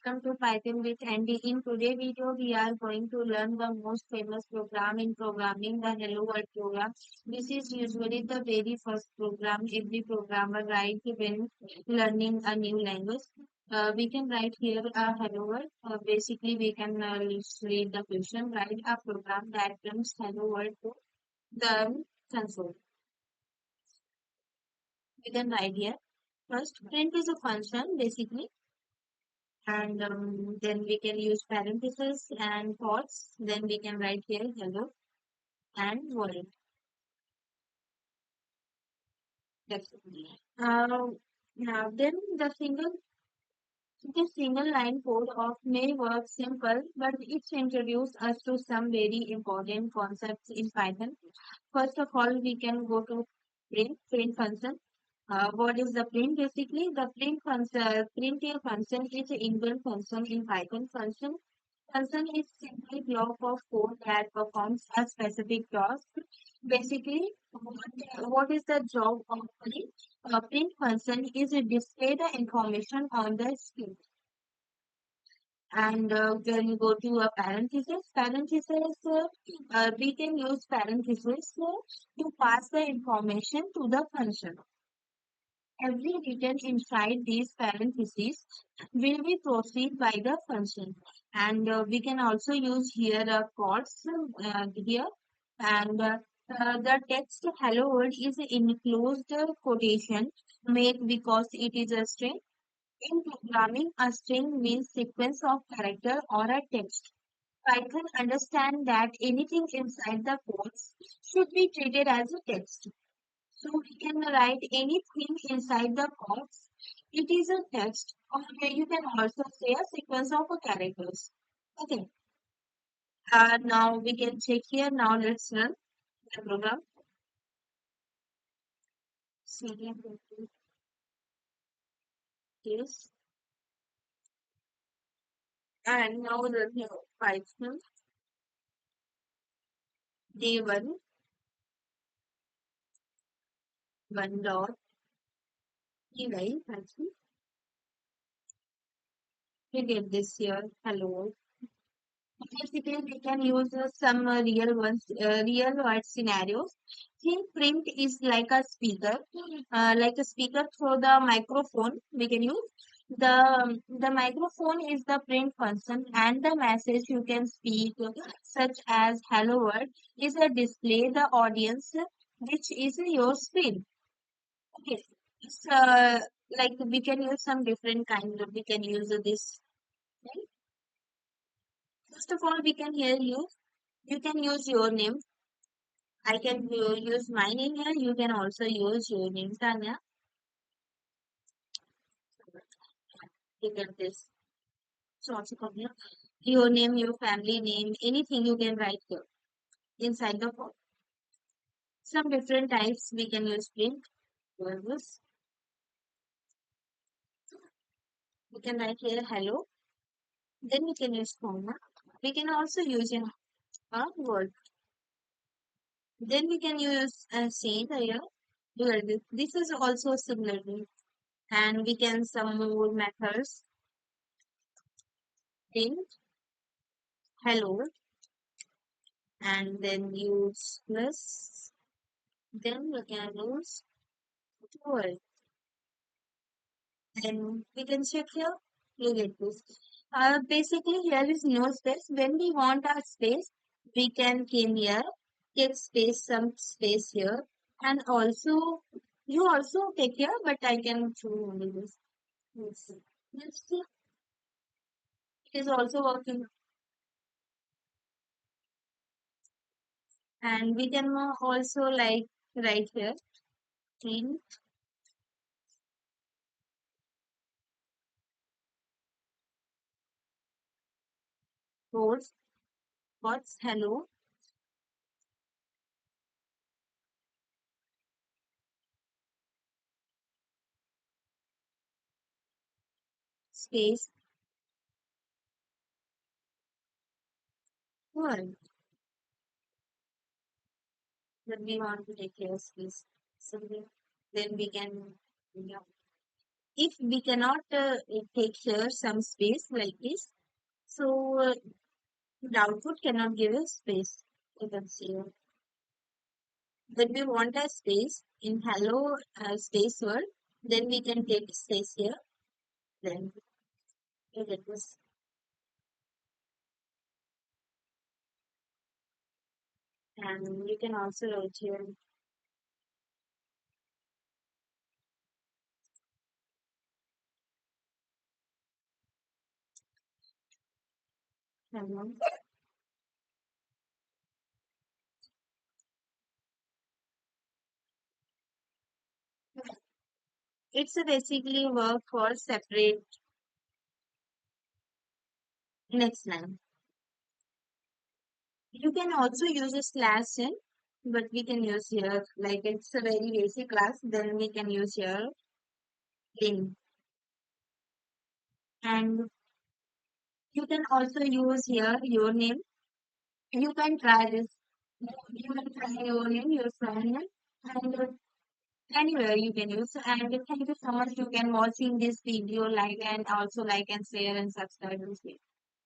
welcome to Python with Andy. In today's video, we are going to learn the most famous program in programming, the Hello World program. This is usually the very first program every programmer writes when learning a new language. We can write here a Hello World. Basically, we can read the question, write a program that brings Hello World to the console. We can write here. First, print is a function, basically. And then we can use parentheses and quotes. Then we can write here hello and world. That's it. Now then the single line code of may work simple, but it's introduced us to some very important concepts in Python. First of all, we can go to print function. What is the print? Basically, the printf function is an inbuilt function in Python. Function is simply block of code that performs a specific task. Basically, what is the job of print? Print function is to display the information on the screen. And when you go to a parenthesis, we can use parenthesis to pass the information to the function. Every written inside these parentheses will be proceed by the function. And we can also use here quotes here. And the text hello world is enclosed quotation made because it is a string. In programming, a string means sequence of character or a text. Python understand that anything inside the quotes should be treated as a text. So we can write anything inside the box. It is a text, or you can also say a sequence of characters. Okay. Now we can check here. Now let's run the program. CD is and now the Python day one dot py Python. We get this here. Hello. Basically, we can use some real world scenarios. Think print is like a speaker through the microphone. We can use the microphone is the print function, and the message you can speak, such as "Hello World," is a display the audience, which is your screen. Okay, it's like we can use some different kind of. We can use this. Right? First of all, we can hear you. You can use your name. I can use my name here. You can also use your name, Tanya. You get this. So also come here. Your name, your family name, anything you can write here inside the form. Some different types we can use print. Verbs. We can write here hello. Then we can use comma. We can also use a word. Then we can use a saying here. This is also similar. And we can some more methods. Print hello and then use plus, then we can use 12. Then we can check here, you get this. Basically, here is no space. When we want our space, we can came here, take space, some space here, and also you also take here, but I can show only this. Let's see. Let's see. It is also working, and we can also like right here, print quotes, what's hello space world. Then we want to take care of this. So then we can, yeah. if we cannot take here some space like this, so the output cannot give a space. You can see here. When we want a space in hello space world, then we can take space here. Then we get this. And you can also write here hello. It's a basically work for separate next line. You can also use a slash in, but we can use here like it's a very basic class. Then we can use here link, and you can also use here your name. You can try this. You can try your name, your surname, and anywhere you can use. And thank you so much. You can watching this video, like and also like and share and subscribe.